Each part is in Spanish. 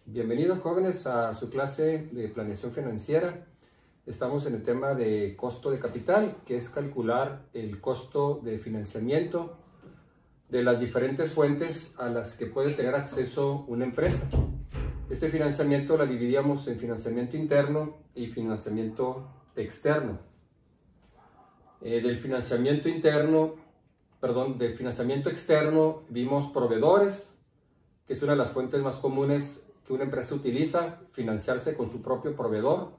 Bienvenidos jóvenes a su clase de planeación financiera. Estamos en el tema de costo de capital, que es calcular el costo de financiamiento de las diferentes fuentes a las que puede tener acceso una empresa. Este financiamiento la dividíamos en financiamiento interno y financiamiento externo. Del financiamiento externo vimos proveedores, que es una de las fuentes más comunes que una empresa utiliza, financiarse con su propio proveedor.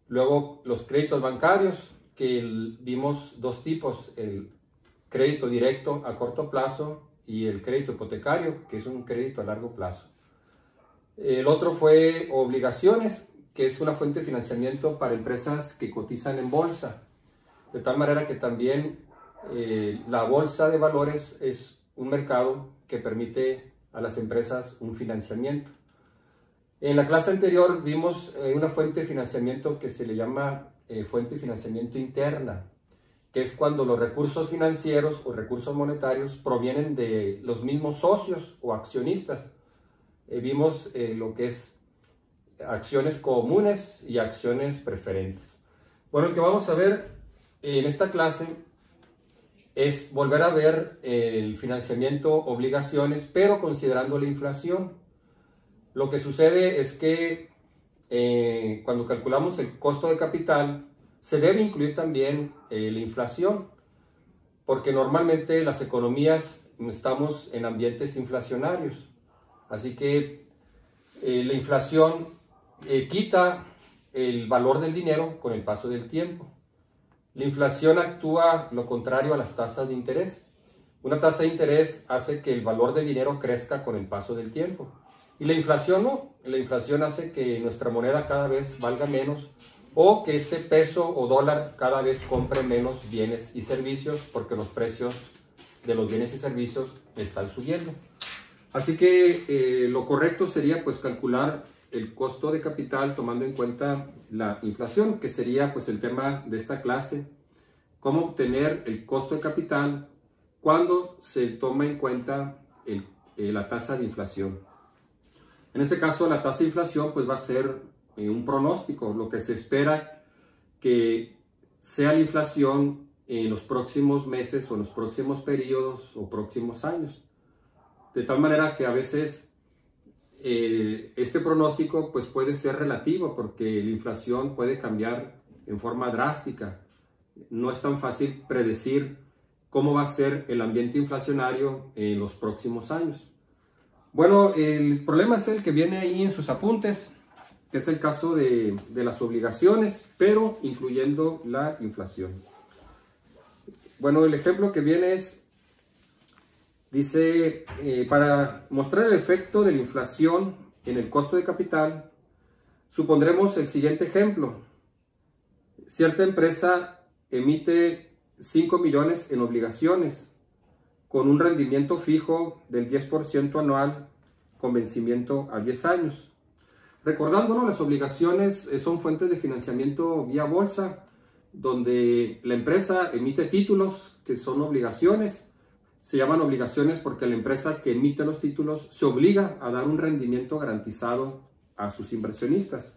Luego los créditos bancarios, que vimos dos tipos, el crédito directo a corto plazo y el crédito hipotecario, que es un crédito a largo plazo. El otro fue obligaciones, que es una fuente de financiamiento para empresas que cotizan en bolsa. De tal manera que también la bolsa de valores es un mercado que permite a las empresas un financiamiento. En la clase anterior vimos una fuente de financiamiento que se le llama fuente de financiamiento interna, que es cuando los recursos financieros o recursos monetarios provienen de los mismos socios o accionistas. Vimos lo que es acciones comunes y acciones preferentes. Bueno, lo que vamos a ver en esta clase es volver a ver el financiamiento obligaciones, pero considerando la inflación. Lo que sucede es que cuando calculamos el costo de capital, se debe incluir también la inflación, porque normalmente las economías estamos en ambientes inflacionarios. Así que la inflación quita el valor del dinero con el paso del tiempo. La inflación actúa lo contrario a las tasas de interés. Una tasa de interés hace que el valor del dinero crezca con el paso del tiempo. Y la inflación no. La inflación hace que nuestra moneda cada vez valga menos o que ese peso o dólar cada vez compre menos bienes y servicios porque los precios de los bienes y servicios están subiendo. Así que lo correcto sería pues calcular el costo de capital tomando en cuenta la inflación, que sería pues el tema de esta clase, cómo obtener el costo de capital cuando se toma en cuenta la tasa de inflación. En este caso la tasa de inflación pues va a ser un pronóstico, lo que se espera que sea la inflación en los próximos meses o en los próximos periodos o próximos años. De tal manera que a veces este pronóstico pues puede ser relativo porque la inflación puede cambiar en forma drástica. No es tan fácil predecir cómo va a ser el ambiente inflacionario en los próximos años. Bueno, el problema es el que viene ahí en sus apuntes, que es el caso de las obligaciones, pero incluyendo la inflación. Bueno, el ejemplo que viene es, dice, para mostrar el efecto de la inflación en el costo de capital, supondremos el siguiente ejemplo. Cierta empresa emite 5 millones en obligaciones con un rendimiento fijo del 10% anual con vencimiento a 10 años. Recordándonos, las obligaciones son fuentes de financiamiento vía bolsa, donde la empresa emite títulos que son obligaciones. Se llaman obligaciones porque la empresa que emite los títulos se obliga a dar un rendimiento garantizado a sus inversionistas.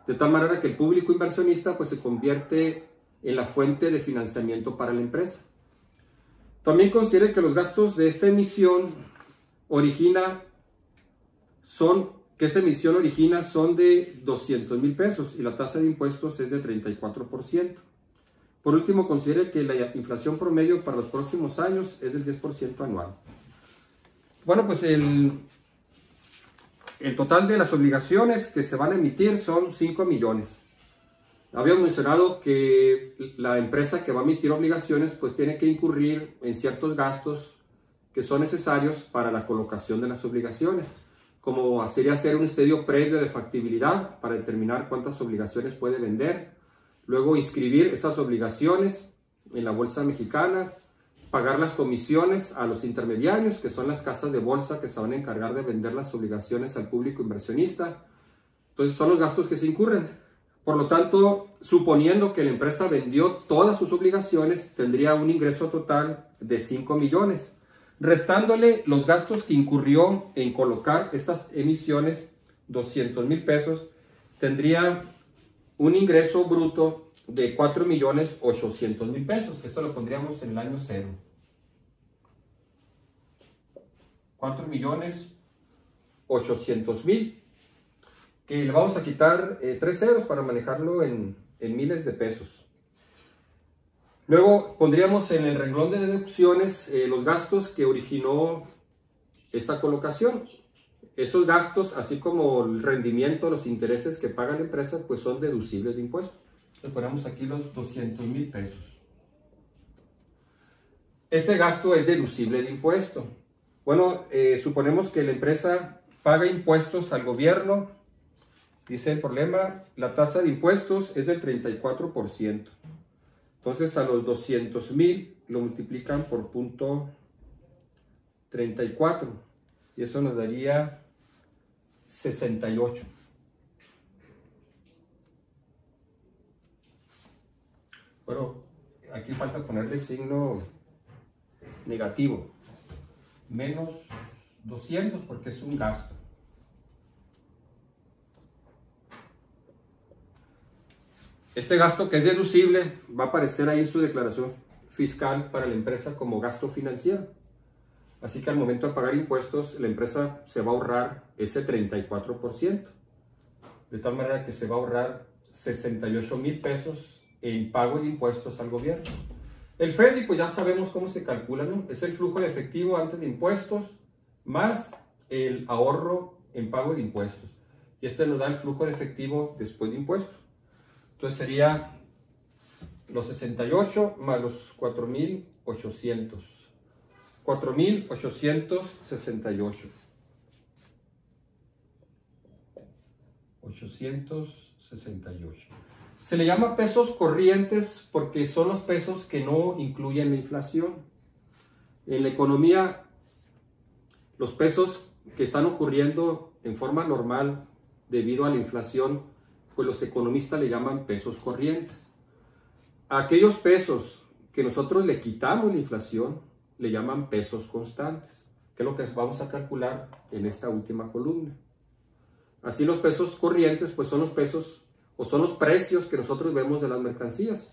De tal manera que el público inversionista pues se convierte en la fuente de financiamiento para la empresa. También considere que los gastos de esta emisión son de 200 mil pesos y la tasa de impuestos es de 34%. Por último, considere que la inflación promedio para los próximos años es del 10% anual. Bueno, pues el total de las obligaciones que se van a emitir son 5 millones. Habíamos mencionado que la empresa que va a emitir obligaciones pues tiene que incurrir en ciertos gastos que son necesarios para la colocación de las obligaciones, como sería hacer un estudio previo de factibilidad para determinar cuántas obligaciones puede vender, luego inscribir esas obligaciones en la bolsa mexicana, pagar las comisiones a los intermediarios, que son las casas de bolsa que se van a encargar de vender las obligaciones al público inversionista. Entonces son los gastos que se incurren. Por lo tanto, suponiendo que la empresa vendió todas sus obligaciones, tendría un ingreso total de 5 millones. restándole los gastos que incurrió en colocar estas emisiones 200,000 pesos, tendría un ingreso bruto de 4,800,000 pesos. Esto lo pondríamos en el año 0. 4,800,000, que le vamos a quitar 3 ceros para manejarlo en miles de pesos. Luego pondríamos en el renglón de deducciones los gastos que originó esta colocación. Esos gastos, así como el rendimiento, los intereses que paga la empresa, pues son deducibles de impuestos. Entonces ponemos aquí los 200,000 pesos. Este gasto es deducible de impuesto. Bueno, suponemos que la empresa paga impuestos al gobierno. Dice el problema, la tasa de impuestos es del 34%. Entonces a los 200,000 lo multiplican por 0.34 y eso nos daría 68. Bueno, aquí falta ponerle signo negativo, menos 200 porque es un gasto. Este gasto, que es deducible, va a aparecer ahí en su declaración fiscal para la empresa como gasto financiero. Así que al momento de pagar impuestos, la empresa se va a ahorrar ese 34%. De tal manera que se va a ahorrar 68,000 pesos en pago de impuestos al gobierno. El FEDI, pues ya sabemos cómo se calcula, ¿no? Es el flujo de efectivo antes de impuestos más el ahorro en pago de impuestos. Y este nos da el flujo de efectivo después de impuestos. Entonces sería los 68 más los 4,800. 4,868. 868. Se le llama pesos corrientes porque son los pesos que no incluyen la inflación. En la economía, los pesos que están ocurriendo en forma normal debido a la inflación, pues los economistas le llaman pesos corrientes. A aquellos pesos que nosotros le quitamos la inflación, le llaman pesos constantes, que es lo que vamos a calcular en esta última columna. Así los pesos corrientes, pues son los pesos o son los precios que nosotros vemos de las mercancías.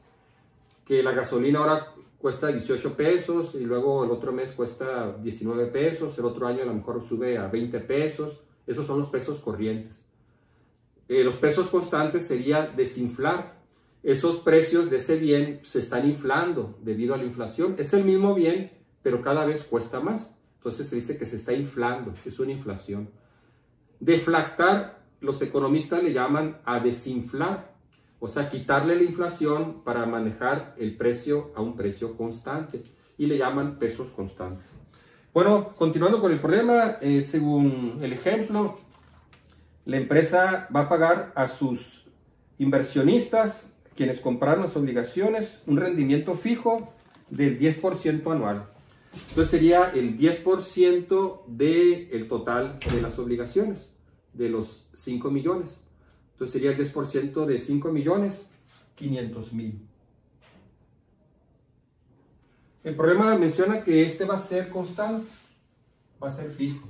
Que la gasolina ahora cuesta 18 pesos y luego el otro mes cuesta 19 pesos, el otro año a lo mejor sube a 20 pesos. Esos son los pesos corrientes. Los pesos constantes sería desinflar. Esos precios de ese bien se están inflando debido a la inflación. Es el mismo bien, pero cada vez cuesta más. Entonces se dice que se está inflando, es una inflación. Deflactar, los economistas le llaman a desinflar. O sea, quitarle la inflación para manejar el precio a un precio constante. Y le llaman pesos constantes. Bueno, continuando con el problema, según el ejemplo, la empresa va a pagar a sus inversionistas, quienes compraron las obligaciones, un rendimiento fijo del 10% anual. Entonces sería el 10% del total de las obligaciones, de los 5 millones. Entonces sería el 10% de 5,500,000. El problema menciona que este va a ser constante, va a ser fijo.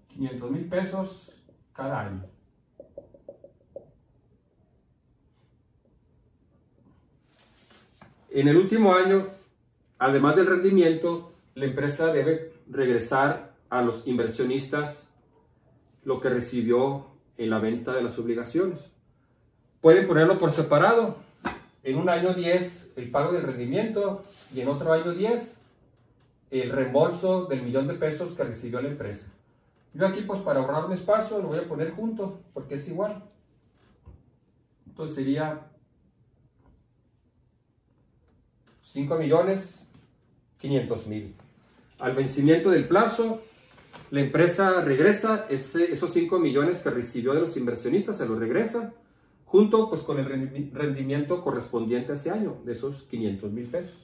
500,000 pesos cada año. En el último año, además del rendimiento, la empresa debe regresar a los inversionistas lo que recibió en la venta de las obligaciones. Pueden ponerlo por separado. En un año 10 el pago del rendimiento y en otro año 10 el reembolso del 1,000,000 de pesos que recibió la empresa. Yo aquí, pues para ahorrarme espacio, lo voy a poner junto porque es igual. Entonces sería 5,500,000. Al vencimiento del plazo, la empresa regresa esos 5 millones que recibió de los inversionistas, se los regresa, junto pues con el rendimiento correspondiente a ese año, de esos 500,000 pesos.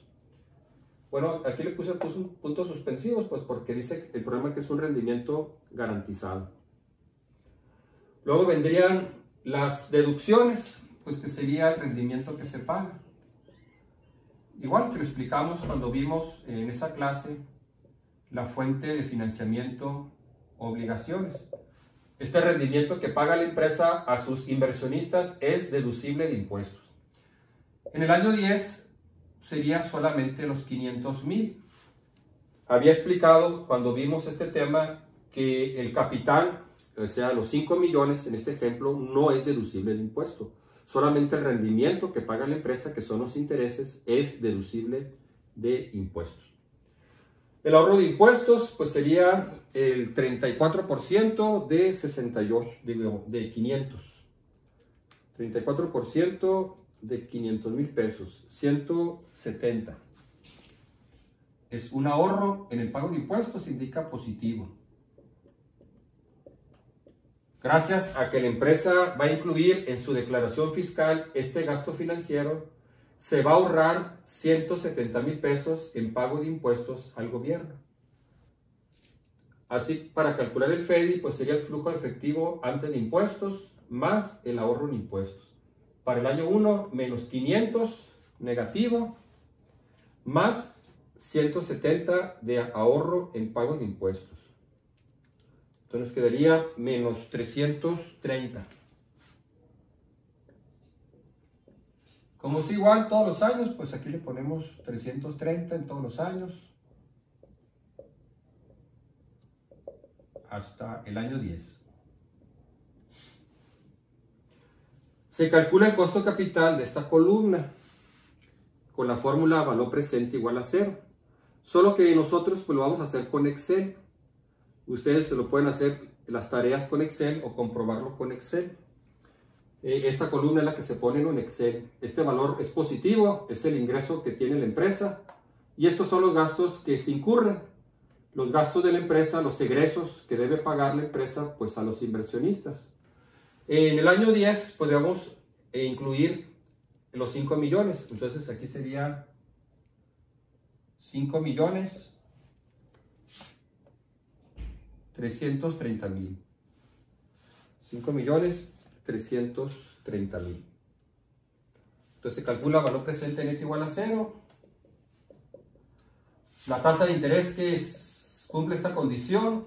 Bueno, aquí le puse puntos suspensivos, pues porque dice el problema que es un rendimiento garantizado. Luego vendrían las deducciones, pues que sería el rendimiento que se paga. Igual que lo explicamos cuando vimos en esa clase la fuente de financiamiento obligaciones. Este rendimiento que paga la empresa a sus inversionistas es deducible de impuestos. En el año 10 sería solamente los 500,000. Había explicado cuando vimos este tema que el capital, o sea, los 5 millones en este ejemplo, no es deducible de impuesto. Solamente el rendimiento que paga la empresa, que son los intereses, es deducible de impuestos. El ahorro de impuestos pues sería el 34% de 68, de 500. 34% de 500,000 pesos, 170. Es un ahorro en el pago de impuestos, indica positivo. Gracias a que la empresa va a incluir en su declaración fiscal este gasto financiero, se va a ahorrar 170,000 pesos en pago de impuestos al gobierno. Así, para calcular el FEDI, pues sería el flujo efectivo antes de impuestos más el ahorro en impuestos. Para el año 1, menos 500, negativo, más 170 de ahorro en pago de impuestos. Entonces quedaría menos 330. Como es igual todos los años, pues aquí le ponemos 330 en todos los años hasta el año 10. Se calcula el costo capital de esta columna con la fórmula valor presente igual a 0. Solo que nosotros pues lo vamos a hacer con Excel. Ustedes se lo pueden hacer las tareas con Excel o comprobarlo con Excel. Esta columna es la que se pone en Excel. Este valor es positivo, es el ingreso que tiene la empresa. Y estos son los gastos que se incurren. Los gastos de la empresa, los egresos que debe pagar la empresa pues a los inversionistas. En el año 10 podríamos incluir los 5 millones. Entonces aquí sería 5 millones 330,000. 5 millones 330,000. Entonces se calcula valor presente neto igual a 0. La tasa de interés que cumple esta condición,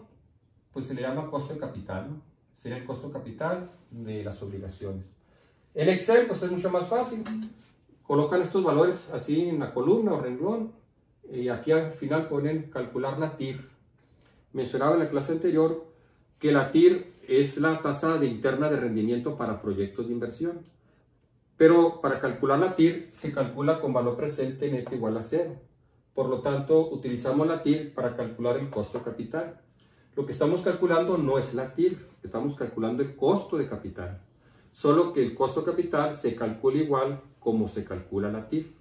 pues se le llama costo de capital, ¿no? Sería el costo capital de las obligaciones. En Excel pues es mucho más fácil. Colocan estos valores así en la columna o renglón y aquí al final ponen calcular la TIR. Mencionaba en la clase anterior que la TIR es la tasa de interna de rendimiento para proyectos de inversión. Pero para calcular la TIR se calcula con valor presente neto igual a 0. Por lo tanto, utilizamos la TIR para calcular el costo capital. Lo que estamos calculando no es la TIR, estamos calculando el costo de capital. Solo que el costo capital se calcula igual como se calcula la TIR.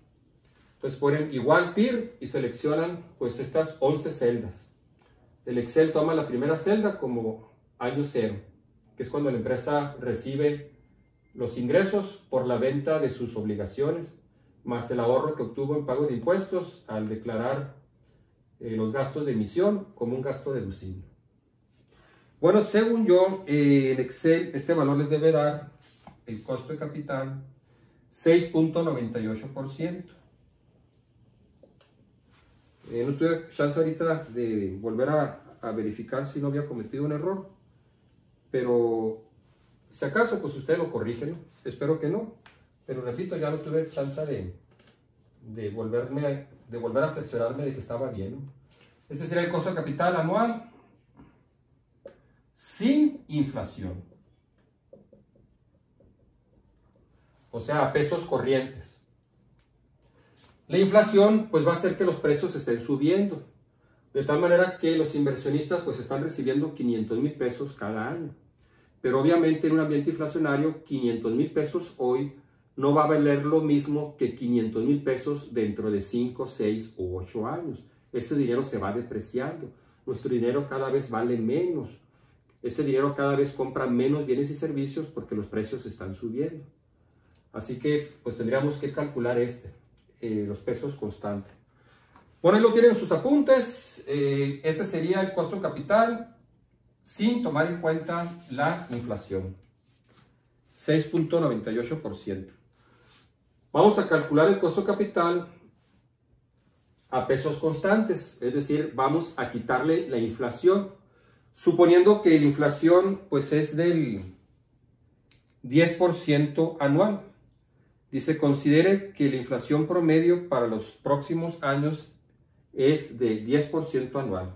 Entonces ponen igual TIR y seleccionan pues estas 11 celdas. El Excel toma la primera celda como año 0, que es cuando la empresa recibe los ingresos por la venta de sus obligaciones, más el ahorro que obtuvo en pago de impuestos al declarar los gastos de emisión como un gasto deducible. Bueno, según yo, en Excel este valor les debe dar el costo de capital 6.98%. No tuve chance ahorita de volver a verificar si no había cometido un error, pero si acaso pues ustedes lo corrigen, ¿no? Espero que no, pero repito, ya no tuve chance de volver a cerciorarme de que estaba bien, ¿no? Este sería el costo de capital anual sin inflación, o sea, a pesos corrientes. La inflación pues va a hacer que los precios estén subiendo, de tal manera que los inversionistas pues están recibiendo 500,000 pesos cada año. Pero obviamente en un ambiente inflacionario, 500,000 pesos hoy no va a valer lo mismo que 500,000 pesos dentro de 5, 6 u 8 años. Ese dinero se va depreciando, nuestro dinero cada vez vale menos, ese dinero cada vez compra menos bienes y servicios porque los precios están subiendo. Así que pues tendríamos que calcular los pesos constantes. Bueno, ahí lo tienen en sus apuntes. Ese sería el costo capital sin tomar en cuenta la inflación. 6.98%. Vamos a calcular el costo capital a pesos constantes, es decir, vamos a quitarle la inflación. Suponiendo que la inflación pues es del 10% anual. Dice, considere que la inflación promedio para los próximos años es de 10% anual.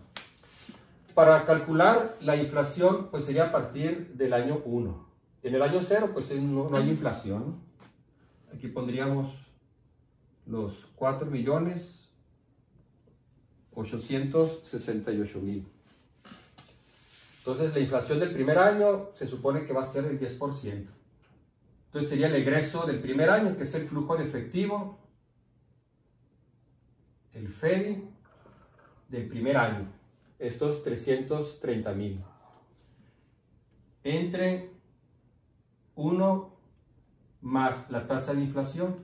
Para calcular la inflación, pues sería a partir del año 1. En el año 0, pues no hay inflación. Aquí pondríamos los 4.868.000. Entonces, la inflación del primer año se supone que va a ser el 10%. Entonces, sería el egreso del primer año, que es el flujo de efectivo, el FEDI del primer año. Estos 330.000. Entre 1 más la tasa de inflación.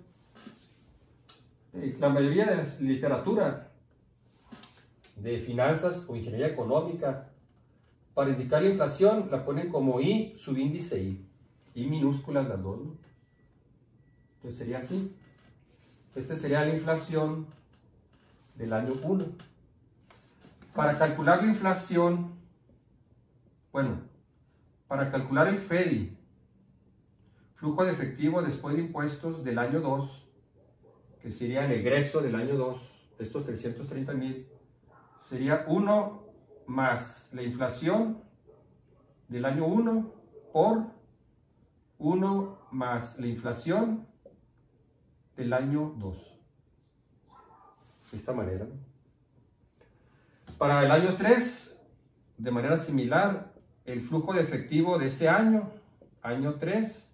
La mayoría de la literatura de finanzas o ingeniería económica, para indicar la inflación, la ponen como I subíndice I. I minúsculas las dos, ¿no? Entonces sería así. Esta sería la inflación del año 1. Para calcular la inflación, para calcular el FEDI, flujo de efectivo después de impuestos del año 2, que sería el egreso del año 2, estos 330.000, sería 1 más la inflación del año 1 por 1 más la inflación del año 2. De esta manera. Para el año 3, de manera similar, el flujo de efectivo de ese año 3,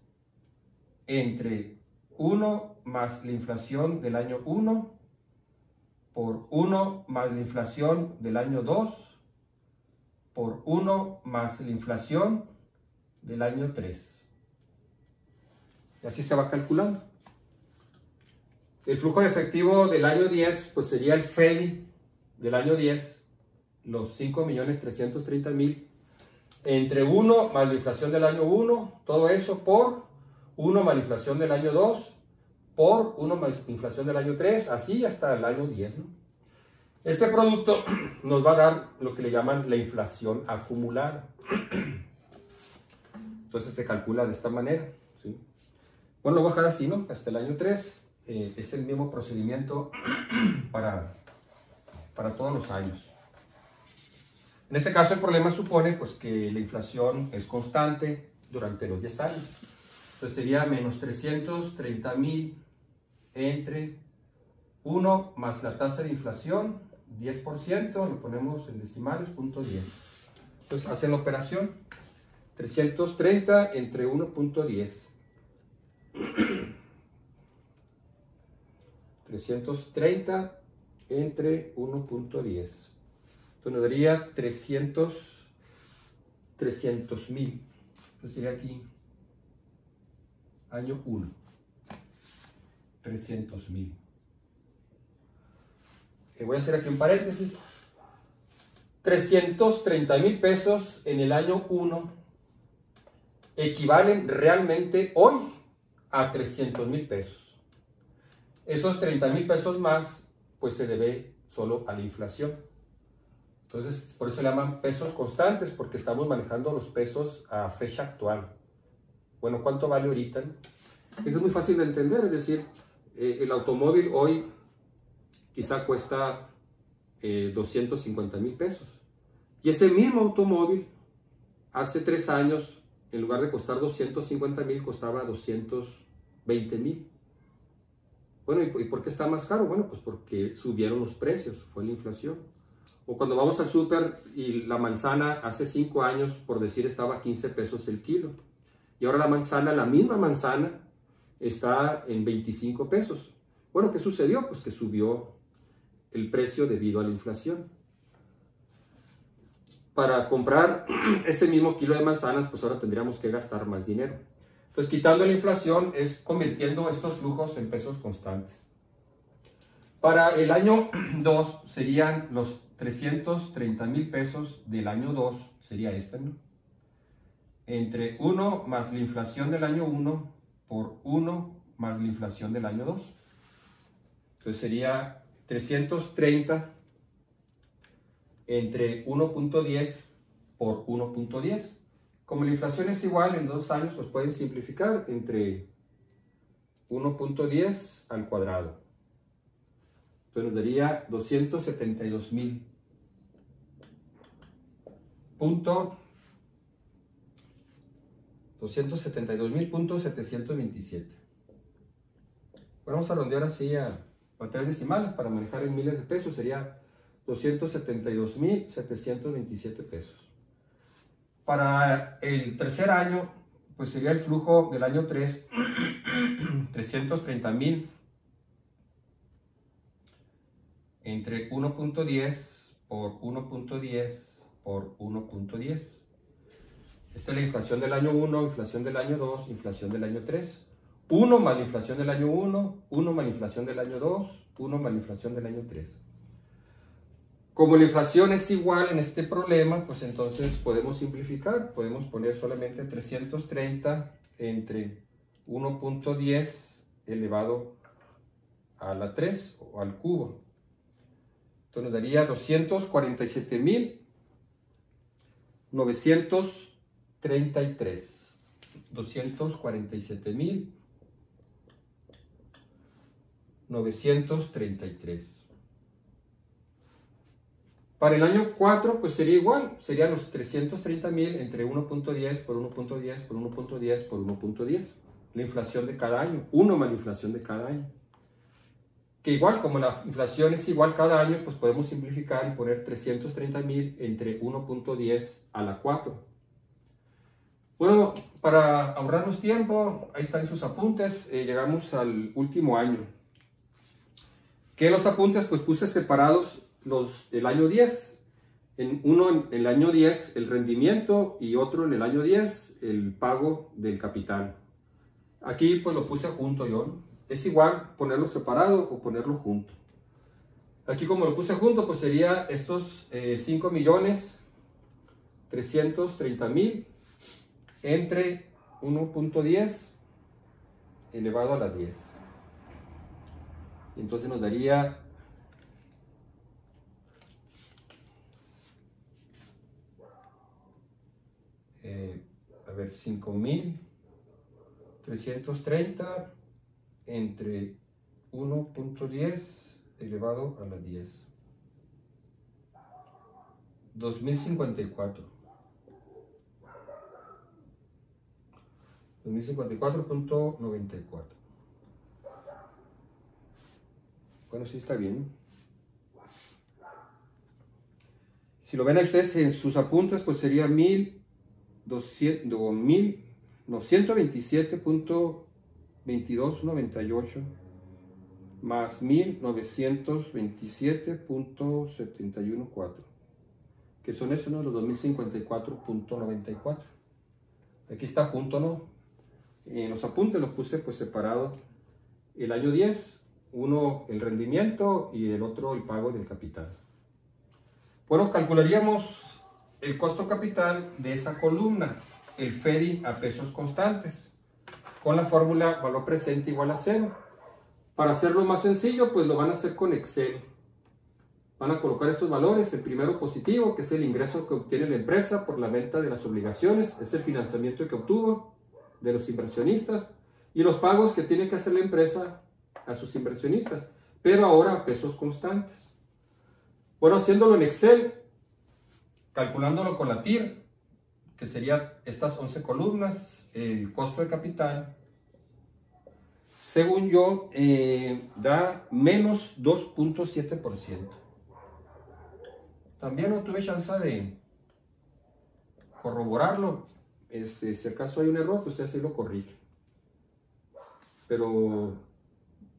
entre 1 más la inflación del año 1 por 1 más la inflación del año 2 por 1 más la inflación del año 3. Y así se va calculando. El flujo de efectivo del año 10, pues sería el FEDI del año 10, los 5.330.000, entre 1 más la inflación del año 1, todo eso por 1 más la inflación del año 2, por 1 más la inflación del año 3, así hasta el año 10, ¿no? Este producto nos va a dar lo que le llaman la inflación acumulada. Entonces se calcula de esta manera, ¿sí? Bueno, lo voy a dejar así, ¿no? Hasta el año 3. Es el mismo procedimiento para todos los años. En este caso el problema supone pues, que la inflación es constante durante los 10 años. Entonces sería menos 330.000 entre 1 más la tasa de inflación, 10%, lo ponemos en decimales, 0.10. Entonces hacen la operación, 330 entre 1.10. 330 entre 1.10. Entonces nos daría 300.000. Entonces sería aquí año 1. 300.000. Voy a hacer aquí un paréntesis. 330.000 pesos en el año 1 equivalen realmente hoy a 300.000 pesos. Esos 30.000 pesos más, pues se debe solo a la inflación. Entonces, por eso le llaman pesos constantes, porque estamos manejando los pesos a fecha actual. Bueno, ¿cuánto vale ahorita? Es muy fácil de entender, es decir, el automóvil hoy quizá cuesta 250.000 pesos. Y ese mismo automóvil, hace 3 años, en lugar de costar 250.000, costaba 220.000. Bueno, ¿y por qué está más caro? Bueno, pues porque subieron los precios, fue la inflación. O cuando vamos al súper y la manzana hace 5 años, por decir, estaba a 15 pesos el kilo. Y ahora la manzana, la misma manzana, está en 25 pesos. Bueno, ¿qué sucedió? Pues que subió el precio debido a la inflación. Para comprar ese mismo kilo de manzanas, pues ahora tendríamos que gastar más dinero. Entonces, quitando la inflación es convirtiendo estos flujos en pesos constantes. Para el año 2 serían los 330.000 pesos del año 2, sería este, ¿no? Entre 1 más la inflación del año 1 por 1 más la inflación del año 2. Entonces sería 330 entre 1.10 por 1.10. Como la inflación es igual en 2 años, pues pueden simplificar entre 1.10 al cuadrado. Entonces nos daría 272.727. Vamos a redondear así a 3 decimales para manejar en miles de pesos. Sería 272.727 pesos. Para el tercer año, pues sería el flujo del año 3, 330.000 entre 1.10 por 1.10 por 1.10. Esta es la inflación del año 1, inflación del año 2, inflación del año 3. 1 más la inflación del año 1, 1 más la inflación del año 2, 1 más la inflación del año 3. Como la inflación es igual en este problema, pues entonces podemos simplificar. Podemos poner solamente 330 entre 1.10 elevado a la 3 o al cubo. Entonces nos daría 247.933. 247.933. Para el año 4, pues sería igual, serían los 330.000 entre 1.10 por 1.10 por 1.10 por 1.10. La inflación de cada año, 1 más la inflación de cada año. Que igual, como la inflación es igual cada año, pues podemos simplificar y poner 330.000 entre 1.10 a la 4. Bueno, para ahorrarnos tiempo, ahí están sus apuntes, llegamos al último año. Que los apuntes pues puse separados el año 10, uno en el año 10 el rendimiento y otro en el año 10 el pago del capital. Aquí pues lo puse junto yo, ¿no? Es igual ponerlo separado o ponerlo junto. Aquí como lo puse junto pues sería estos 5.330.000 entre 1.10 elevado a la 10. Y entonces nos daría a ver, 5.330 entre 1.10 elevado a la 10. 2054. 2054.94. Bueno, sí está bien. Si lo ven a ustedes en sus apuntes, pues sería 127.2298 más 1927.714, que son esos, ¿no? Los 2054.94. Aquí está junto, ¿no? En los apuntes los puse pues separado. El año 10, uno el rendimiento y el otro el pago del capital. Bueno, calcularíamos el costo capital de esa columna, el FEDI a pesos constantes, con la fórmula valor presente igual a 0. Para hacerlo más sencillo, pues lo van a hacer con Excel. Van a colocar estos valores, el primero positivo, que es el ingreso que obtiene la empresa por la venta de las obligaciones, es el financiamiento que obtuvo de los inversionistas, y los pagos que tiene que hacer la empresa a sus inversionistas, pero ahora a pesos constantes. Bueno, haciéndolo en Excel, calculándolo con la TIR, que serían estas 11 columnas, el costo de capital, según yo, da menos 2.7%. También no tuve chance de corroborarlo. Si acaso hay un error, pues usted sí lo corrige. Pero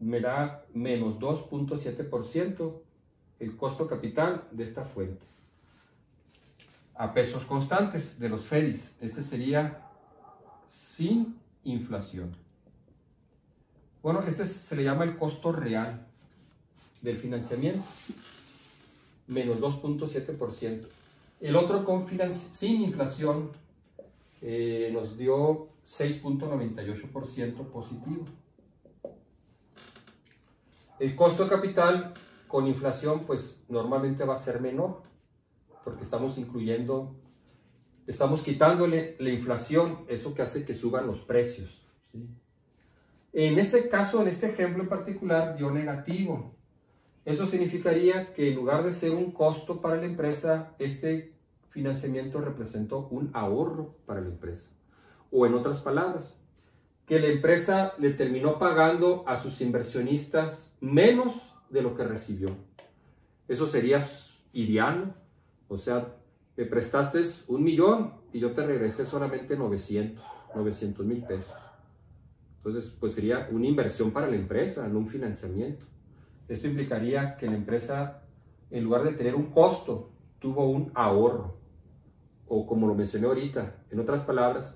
me da menos 2.7% el costo capital de esta fuente. A pesos constantes de los FEDIs. Este sería sin inflación. Bueno, este se le llama el costo real del financiamiento. Menos 2.7%. El otro sin inflación nos dio 6.98% positivo. El costo de capital con inflación pues normalmente va a ser menor, porque estamos incluyendo estamos quitándole la inflación, eso que hace que suban los precios, ¿sí? En este caso, en este ejemplo en particular, dio negativo. Eso significaría que en lugar de ser un costo para la empresa, este financiamiento representó un ahorro para la empresa. O en otras palabras, que la empresa le terminó pagando a sus inversionistas menos de lo que recibió. Eso sería ideal. O sea, me prestaste 1,000,000 y yo te regresé solamente 900,000 pesos. Entonces, pues sería una inversión para la empresa, no un financiamiento. Esto implicaría que la empresa, en lugar de tener un costo, tuvo un ahorro. O como lo mencioné ahorita, en otras palabras,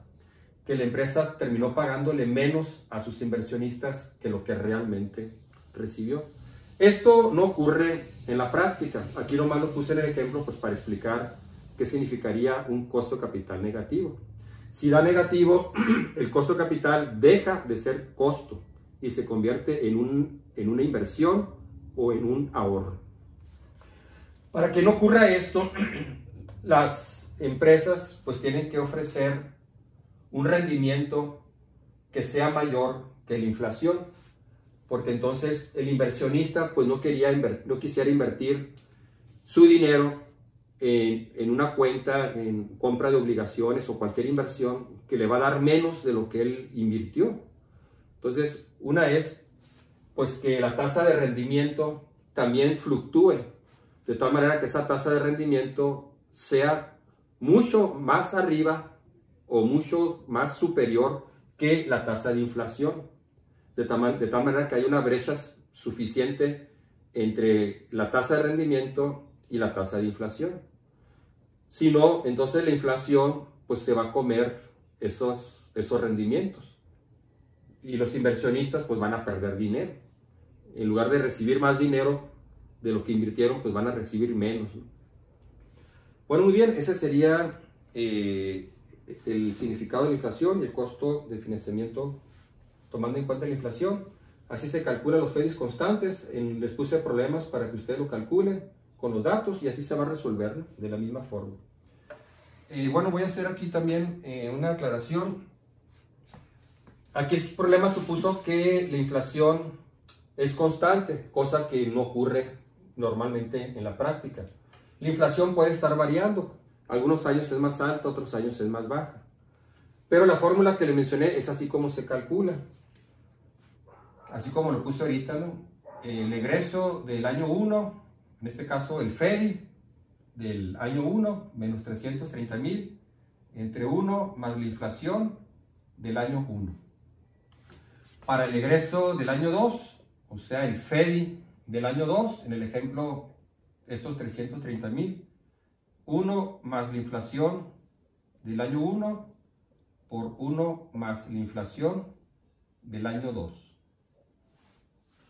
que la empresa terminó pagándole menos a sus inversionistas que lo que realmente recibió. Esto no ocurre en la práctica. Aquí nomás lo puse en el ejemplo pues para explicar qué significaría un costo capital negativo. Si da negativo, el costo capital deja de ser costo y se convierte en una inversión o en un ahorro. Para que no ocurra esto, las empresas pues tienen que ofrecer un rendimiento que sea mayor que la inflación, porque entonces el inversionista pues no quisiera invertir su dinero en una cuenta, en compra de obligaciones o cualquier inversión que le va a dar menos de lo que él invirtió. Entonces, una es pues que la tasa de rendimiento también fluctúe, de tal manera que esa tasa de rendimiento sea mucho más arriba o mucho más superior que la tasa de inflación, de tal manera que hay una brecha suficiente entre la tasa de rendimiento y la tasa de inflación. Si no, entonces la inflación pues se va a comer esos rendimientos y los inversionistas pues van a perder dinero. En lugar de recibir más dinero de lo que invirtieron, pues van a recibir menos, ¿no? Bueno, muy bien, ese sería el significado de la inflación y el costo de financiamiento tomando en cuenta la inflación. Así se calculan los FEDIs constantes. Les puse problemas para que ustedes lo calculen con los datos y así se va a resolver, ¿no? De la misma forma. Bueno, voy a hacer aquí también una aclaración. Aquí el problema supuso que la inflación es constante, cosa que no ocurre normalmente en la práctica. La inflación puede estar variando. Algunos años es más alta, otros años es más baja. Pero la fórmula que le mencioné es así como se calcula. Así como lo puse ahorita, ¿no? El egreso del año 1, en este caso el FEDI del año 1, menos 330,000, entre 1 más la inflación del año 1. Para el egreso del año 2, o sea, el FEDI del año 2, en el ejemplo, estos 330,000, 1 más la inflación del año 1 por 1 más la inflación del año 2.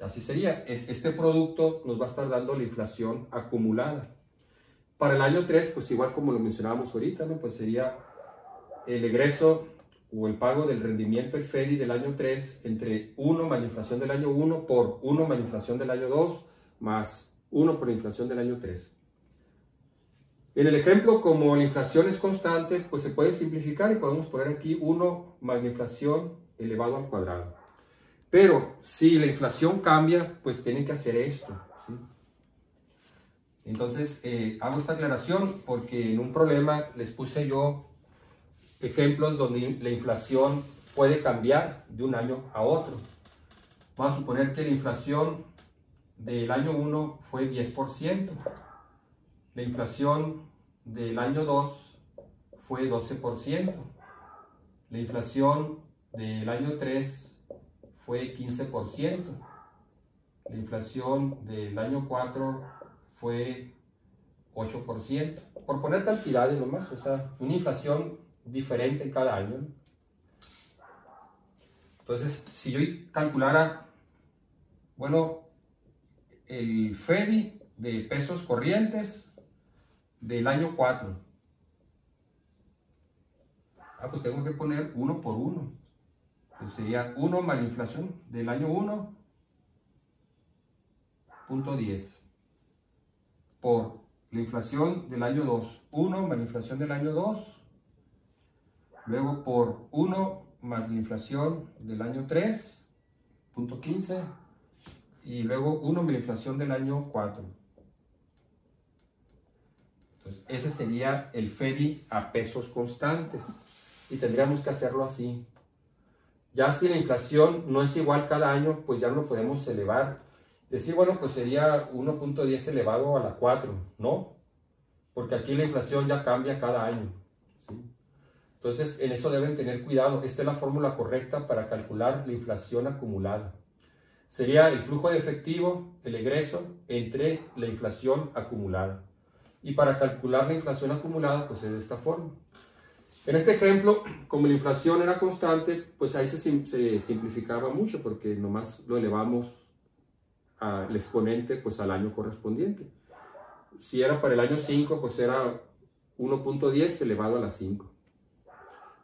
Así sería. Este producto nos va a estar dando la inflación acumulada. Para el año 3, pues igual como lo mencionábamos ahorita, ¿no? Pues sería el egreso o el pago del rendimiento, el FEDI del año 3, entre 1 más la inflación del año 1 por 1 más la inflación del año 2 más 1 por la inflación del año 3. En el ejemplo, como la inflación es constante, pues se puede simplificar y podemos poner aquí 1 más la inflación elevado al cuadrado. Pero si la inflación cambia, pues tienen que hacer esto, ¿sí? Entonces, hago esta aclaración porque en un problema les puse yo ejemplos donde la inflación puede cambiar de un año a otro. Vamos a suponer que la inflación del año 1 fue 10%. La inflación del año 2 fue 12%. La inflación del año 3 fue 15%. La inflación del año 4 fue 8%. Por poner cantidades nomás, o sea, una inflación diferente en cada año, ¿no? Entonces, si yo calculara, bueno, el FEDI de pesos corrientes del año 4, pues tengo que poner 1 por 1. Entonces sería 1 más la inflación del año 1, punto 10, por la inflación del año 2, 1 más la inflación del año 2, luego por 1 más la inflación del año 3.15 y luego 1 más la inflación del año 4. Entonces, ese sería el FEDI a pesos constantes y tendríamos que hacerlo así. Ya si la inflación no es igual cada año, pues ya no lo podemos elevar. Decir, bueno, pues sería 1.10 elevado a la 4, ¿no? Porque aquí la inflación ya cambia cada año, ¿sí? Entonces, en eso deben tener cuidado. Esta es la fórmula correcta para calcular la inflación acumulada. Sería el flujo de efectivo, el egreso, entre la inflación acumulada. Y para calcular la inflación acumulada, pues es de esta forma. En este ejemplo, como la inflación era constante, pues ahí se simplificaba mucho porque nomás lo elevamos al exponente, pues al año correspondiente. Si era para el año 5, pues era 1.10 elevado a la 5.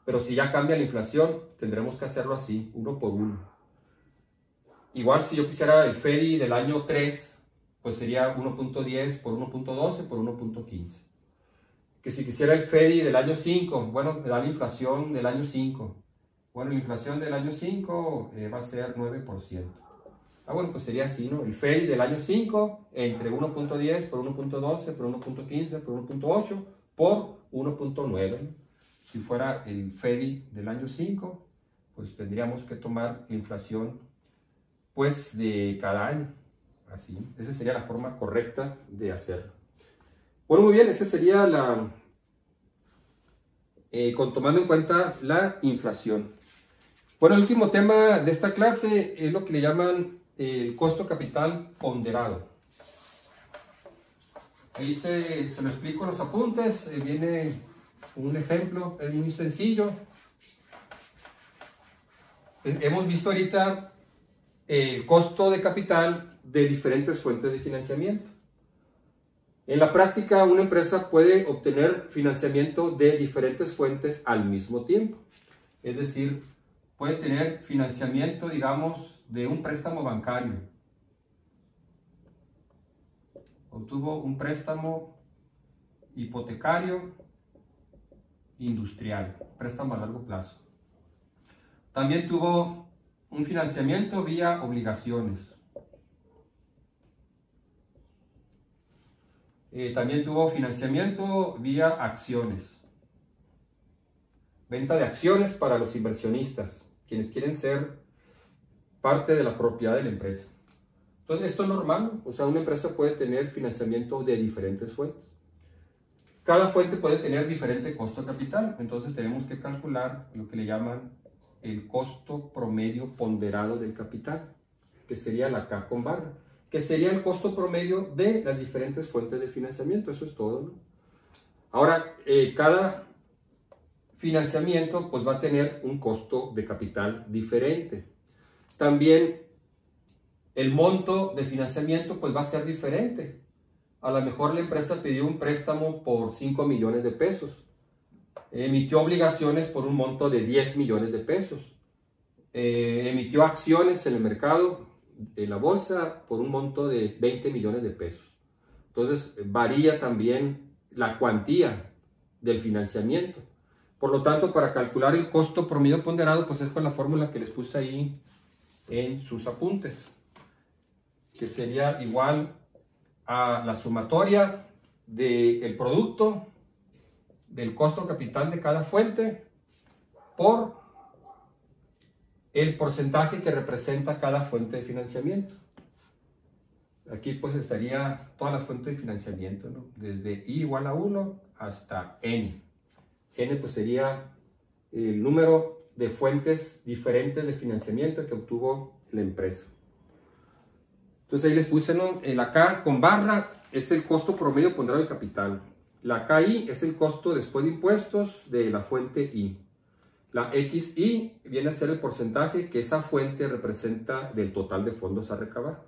Pero si ya cambia la inflación, tendremos que hacerlo así, 1 por 1. Igual si yo quisiera el FEDI del año 3, pues sería 1.10 por 1.12 por 1.15. Que si quisiera el FEDI del año 5, bueno, me da la inflación del año 5. Bueno, la inflación del año 5 va a ser 9%. Bueno, pues sería así, ¿no? El FEDI del año 5 entre 1.10 por 1.12 por 1.15 por 1.8 por 1.9. Si fuera el FEDI del año 5, pues tendríamos que tomar la inflación pues de cada año. Así, esa sería la forma correcta de hacerlo. Bueno, muy bien, esa sería tomando en cuenta la inflación. Bueno, el último tema de esta clase es lo que le llaman el costo capital ponderado. Ahí se lo explico en los apuntes, viene un ejemplo, es muy sencillo. Hemos visto ahorita el costo de capital de diferentes fuentes de financiamiento. En la práctica, una empresa puede obtener financiamiento de diferentes fuentes al mismo tiempo. Es decir, puede tener financiamiento, digamos, de un préstamo bancario. Obtuvo un préstamo hipotecario industrial, préstamo a largo plazo. También tuvo un financiamiento vía obligaciones. También tuvo financiamiento vía acciones. Venta de acciones para los inversionistas, quienes quieren ser parte de la propiedad de la empresa. Entonces, esto es normal. O sea, una empresa puede tener financiamiento de diferentes fuentes. Cada fuente puede tener diferente costo de capital. Entonces, tenemos que calcular lo que le llaman el costo promedio ponderado del capital, que sería la K con barra, que sería el costo promedio de las diferentes fuentes de financiamiento. Eso es todo, ¿no? Ahora, cada financiamiento pues va a tener un costo de capital diferente. También el monto de financiamiento pues va a ser diferente. A lo mejor la empresa pidió un préstamo por 5 millones de pesos. Emitió obligaciones por un monto de 10 millones de pesos. Emitió acciones en el mercado, en la bolsa, por un monto de 20 millones de pesos. Entonces varía también la cuantía del financiamiento. Por lo tanto, para calcular el costo promedio ponderado, pues es con la fórmula que les puse ahí en sus apuntes, que sería igual a la sumatoria del producto del costo capital de cada fuente por el porcentaje que representa cada fuente de financiamiento. Aquí pues estaría todas las fuentes de financiamiento, ¿no? Desde I igual a 1 hasta N. N pues sería el número de fuentes diferentes de financiamiento que obtuvo la empresa. Entonces ahí les puse, ¿no? La K con barra es el costo promedio ponderado del capital. La KI es el costo después de impuestos de la fuente I. La XI viene a ser el porcentaje que esa fuente representa del total de fondos a recabar.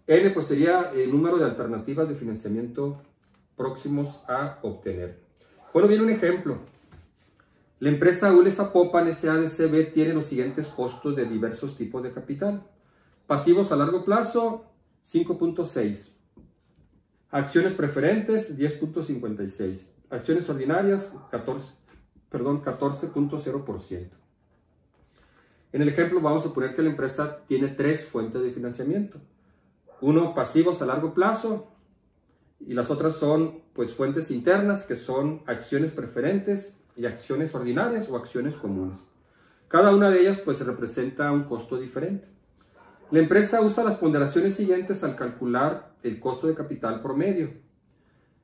N pues sería el número de alternativas de financiamiento próximos a obtener. Bueno, viene un ejemplo. La empresa ULE Zapopan SADCB tiene los siguientes costos de diversos tipos de capital. Pasivos a largo plazo, 5.6. Acciones preferentes, 10.56. Acciones ordinarias, 14. 14.0%. En el ejemplo vamos a suponer que la empresa tiene 3 fuentes de financiamiento. Uno, pasivos a largo plazo, y las otras son pues fuentes internas, que son acciones preferentes y acciones ordinarias o acciones comunes. Cada una de ellas pues representa un costo diferente. La empresa usa las ponderaciones siguientes al calcular el costo de capital promedio.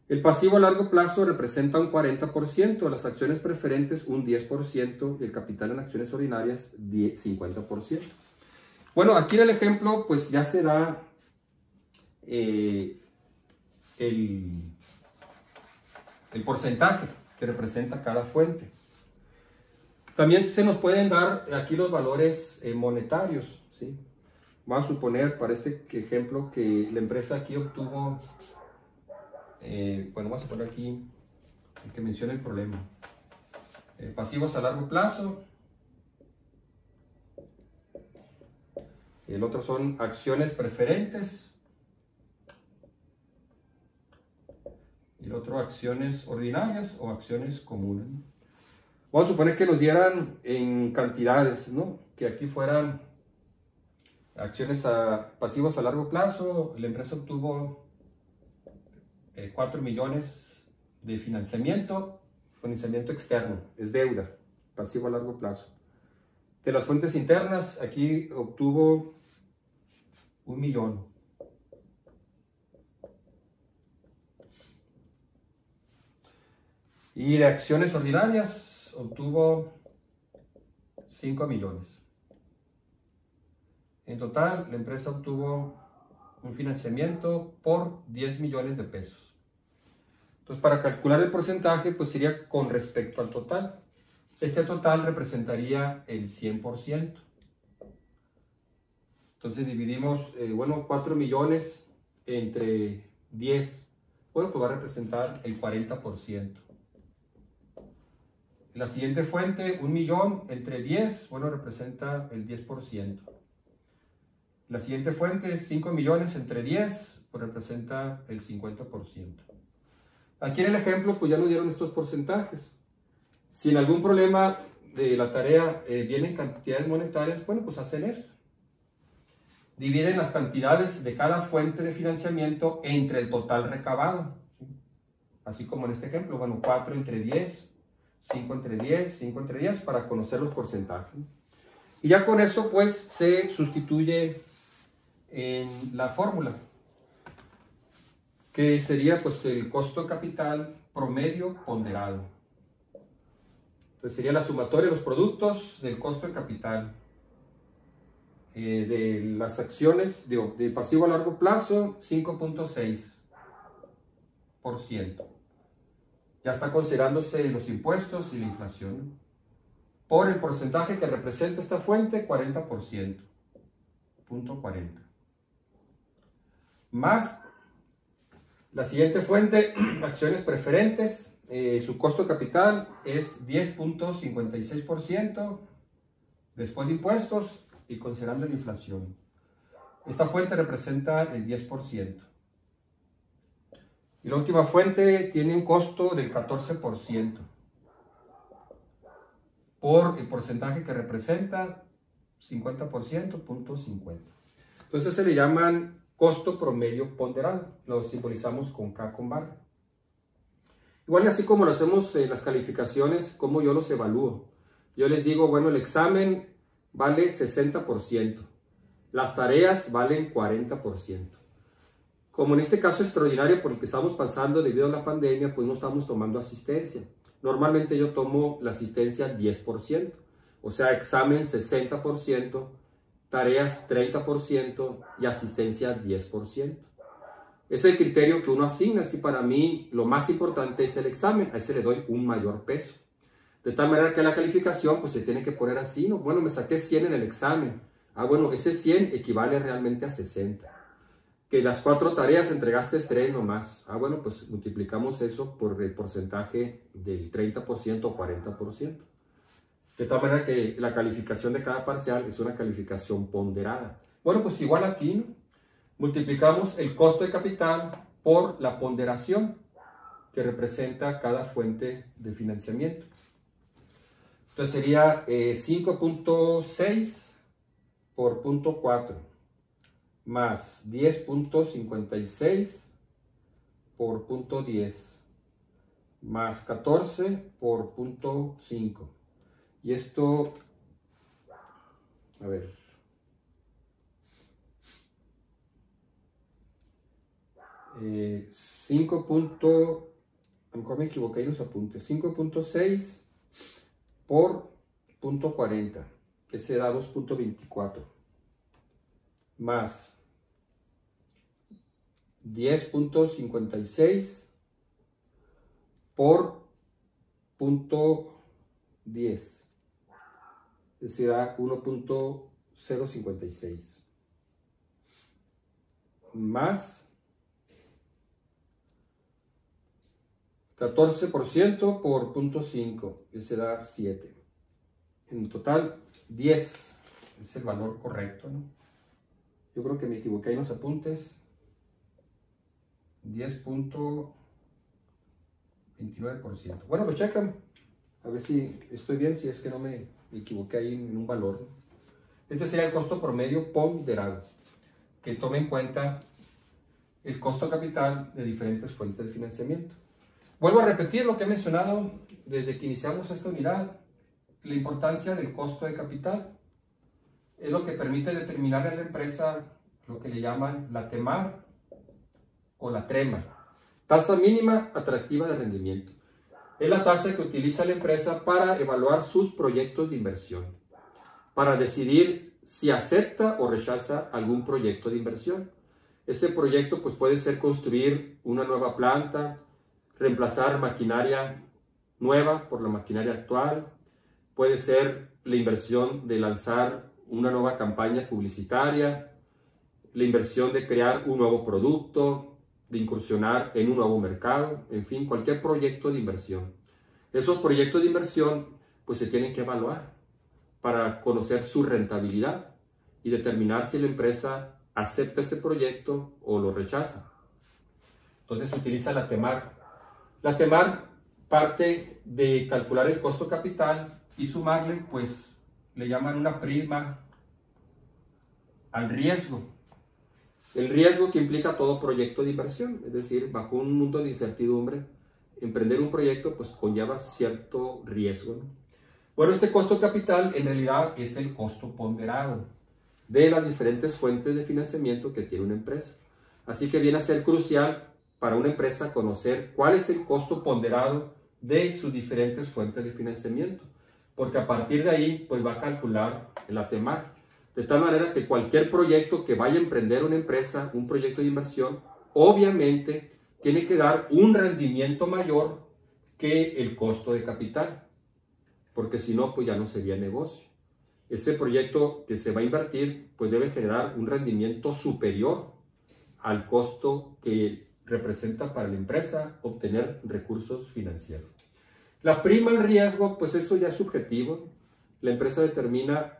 El pasivo a largo plazo representa un 40%, las acciones preferentes un 10% y el capital en acciones ordinarias 50%. Bueno, aquí en el ejemplo pues ya se da el porcentaje que representa cada fuente. También se nos pueden dar aquí los valores monetarios, ¿sí? Vamos a suponer para este ejemplo que la empresa aquí obtuvo, bueno, vamos a poner aquí el que menciona el problema. Pasivos a largo plazo. El otro son acciones preferentes. Y el otro acciones ordinarias o acciones comunes. Vamos a suponer que nos dieran en cantidades, ¿no? Que aquí fueran acciones pasivos a largo plazo. La empresa obtuvo 4 millones de financiamiento externo, es deuda, pasivo a largo plazo. De las fuentes internas, aquí obtuvo 1 millón. Y de acciones ordinarias obtuvo 5 millones. En total, la empresa obtuvo un financiamiento por 10 millones de pesos. Entonces, para calcular el porcentaje, pues sería con respecto al total. Este total representaría el 100%. Entonces dividimos, 4 millones entre 10. Bueno, pues va a representar el 40%. La siguiente fuente, 1 millón entre 10, bueno, representa el 10%. La siguiente fuente, 5 millones entre 10, pues representa el 50%. Aquí en el ejemplo, pues ya nos dieron estos porcentajes. Si en algún problema de la tarea vienen cantidades monetarias, bueno, pues hacen esto. Dividen las cantidades de cada fuente de financiamiento entre el total recabado. ¿Sí? Así como en este ejemplo, bueno, 4 entre 10, 5 entre 10, 5 entre 10, para conocer los porcentajes. Y ya con eso, pues, se sustituye en la fórmula, que sería, pues, el costo de capital promedio ponderado. Entonces, sería la sumatoria de los productos del costo de capital de las acciones de pasivo a largo plazo, 5.6%. Ya está considerándose los impuestos y la inflación. Por el porcentaje que representa esta fuente, 40%. Punto 40. Más la siguiente fuente, acciones preferentes, su costo de capital es 10.56% después de impuestos y considerando la inflación. Esta fuente representa el 10%. Y la última fuente tiene un costo del 14% por el porcentaje que representa 50%, punto 50. Entonces se le llaman costo promedio ponderado. Lo simbolizamos con K con barra. Igual así como lo hacemos en las calificaciones, ¿cómo yo los evalúo? Yo les digo, bueno, el examen vale 60%. Las tareas valen 40%. Como en este caso extraordinario por el que estamos pasando debido a la pandemia, pues no estamos tomando asistencia. Normalmente yo tomo la asistencia 10%. O sea, examen 60%, tareas 30% y asistencia 10%. Ese es el criterio que uno asigna. Así para mí lo más importante es el examen. A ese le doy un mayor peso. De tal manera que la calificación pues se tiene que poner así, ¿no? Bueno, me saqué 100 en el examen. Bueno, ese 100 equivale realmente a 60. Que las 4 tareas entregaste 3 nomás. Bueno, pues multiplicamos eso por el porcentaje del 30% o 40%. De tal manera que la calificación de cada parcial es una calificación ponderada. Bueno, pues igual aquí, ¿no? Multiplicamos el costo de capital por la ponderación que representa cada fuente de financiamiento. Entonces sería 5.6 por 0.4 más 10.56 por 0.10 más 14 por 0.5. Y esto, a ver, 5. A lo mejor me equivoqué en los apuntes. 5.6 por 0.40, que será 2.24, más 10.56 por 0.10, que será 1.056, más 14% por 0.5, que será 7. En total, 10 es el valor correcto, ¿no? Yo creo que me equivoqué en los apuntes. 10.29%. Bueno, lo checan. A ver si estoy bien, si es que no me equivoqué ahí en un valor, ¿no? Este sería el costo promedio ponderado, que tome en cuenta el costo capital de diferentes fuentes de financiamiento. Vuelvo a repetir lo que he mencionado desde que iniciamos esta unidad. La importancia del costo de capital es lo que permite determinar en la empresa lo que le llaman la TEMAR o la TREMA, tasa mínima atractiva de rendimiento. Es la tasa que utiliza la empresa para evaluar sus proyectos de inversión, para decidir si acepta o rechaza algún proyecto de inversión. Ese proyecto pues, puede ser construir una nueva planta, reemplazar maquinaria nueva por la maquinaria actual, puede ser la inversión de lanzar una nueva campaña publicitaria, la inversión de crear un nuevo producto, de incursionar en un nuevo mercado, en fin, cualquier proyecto de inversión. Esos proyectos de inversión pues se tienen que evaluar para conocer su rentabilidad y determinar si la empresa acepta ese proyecto o lo rechaza. Entonces se utiliza la TEMAR. La TEMAR parte de calcular el costo capital y sumarle, pues, le llaman una prima al riesgo. El riesgo que implica todo proyecto de inversión, es decir, bajo un mundo de incertidumbre, emprender un proyecto, pues, conlleva cierto riesgo, ¿no? Bueno, este costo capital en realidad es el costo ponderado de las diferentes fuentes de financiamiento que tiene una empresa. Así que viene a ser crucial para una empresa conocer cuál es el costo ponderado de sus diferentes fuentes de financiamiento, porque a partir de ahí pues va a calcular la TEMAR, de tal manera que cualquier proyecto que vaya a emprender una empresa, un proyecto de inversión, obviamente tiene que dar un rendimiento mayor que el costo de capital, porque si no pues ya no sería negocio. Ese proyecto que se va a invertir pues debe generar un rendimiento superior al costo que representa para la empresa obtener recursos financieros. La prima al riesgo, pues eso ya es subjetivo. La empresa determina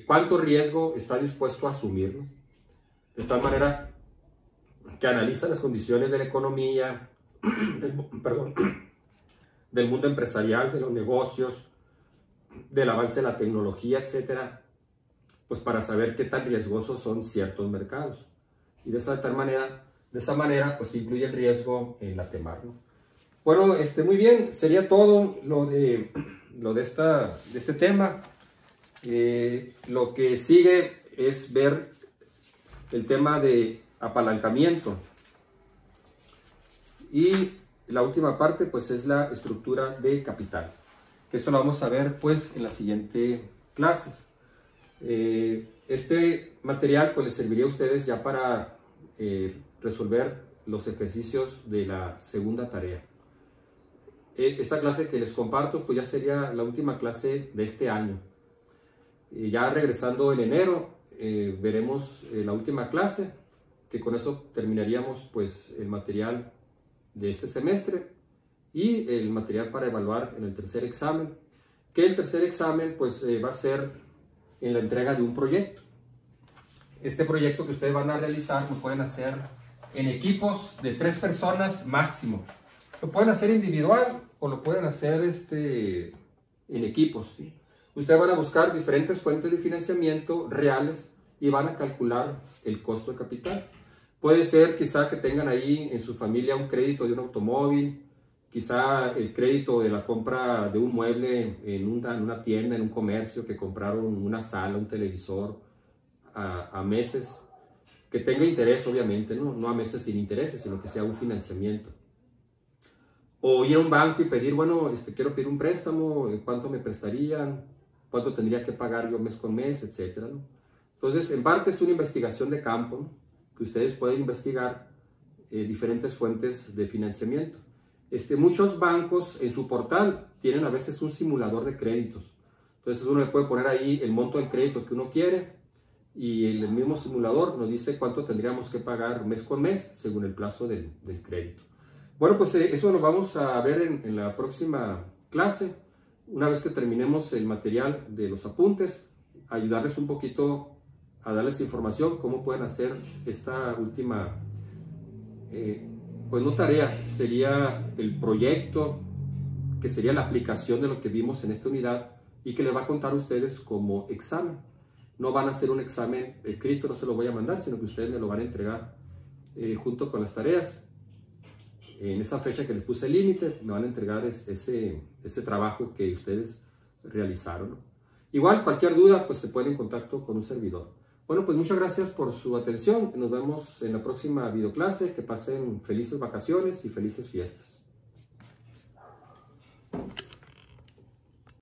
cuánto riesgo está dispuesto a asumir, ¿no? De tal manera que analiza las condiciones de la economía, del mundo empresarial, de los negocios, del avance de la tecnología, etcétera, pues para saber qué tan riesgosos son ciertos mercados. Y de esa manera, pues incluye el riesgo en la TEMAR, ¿no? Bueno, muy bien, sería todo lo de este tema. Lo que sigue es ver el tema de apalancamiento. Y la última parte, pues, es la estructura de capital. Que eso lo vamos a ver, pues, en la siguiente clase. Este material, pues, les serviría a ustedes ya para resolver los ejercicios de la segunda tarea. Esta clase que les comparto pues ya sería la última clase de este año. Ya regresando en enero veremos la última clase, que con eso terminaríamos pues el material de este semestre y el material para evaluar en el tercer examen, que el tercer examen pues va a ser en la entrega de un proyecto. Este proyecto que ustedes van a realizar lo pueden hacer en equipos de 3 personas máximo. Lo pueden hacer individual o lo pueden hacer en equipos, ¿sí? Ustedes van a buscar diferentes fuentes de financiamiento reales y van a calcular el costo de capital. Puede ser quizá que tengan ahí en su familia un crédito de un automóvil, quizá el crédito de la compra de un mueble en una tienda, en un comercio, que compraron una sala, un televisor a meses, que tenga interés obviamente, no a meses sin intereses, sino que sea un financiamiento. O ir a un banco y pedir, bueno, quiero pedir un préstamo, ¿cuánto me prestarían? ¿Cuánto tendría que pagar yo mes con mes? Etcétera, ¿no? Entonces, en parte es una investigación de campo, ¿no? Que ustedes pueden investigar diferentes fuentes de financiamiento. Muchos bancos en su portal tienen a veces un simulador de créditos. Entonces uno le puede poner ahí el monto del crédito que uno quiere y el mismo simulador nos dice cuánto tendríamos que pagar mes con mes según el plazo del crédito. Bueno, pues eso lo vamos a ver en la próxima clase. Una vez que terminemos el material de los apuntes, ayudarles un poquito a darles información cómo pueden hacer esta última, pues no tarea, sería el proyecto, que sería la aplicación de lo que vimos en esta unidad y que les va a contar a ustedes como examen. No van a hacer un examen escrito, no se lo voy a mandar, sino que ustedes me lo van a entregar junto con las tareas. En esa fecha que les puse el límite, me van a entregar ese trabajo que ustedes realizaron, ¿no? Igual, cualquier duda, pues se pone en contacto con un servidor. Bueno, pues muchas gracias por su atención. Nos vemos en la próxima videoclase. Que pasen felices vacaciones y felices fiestas.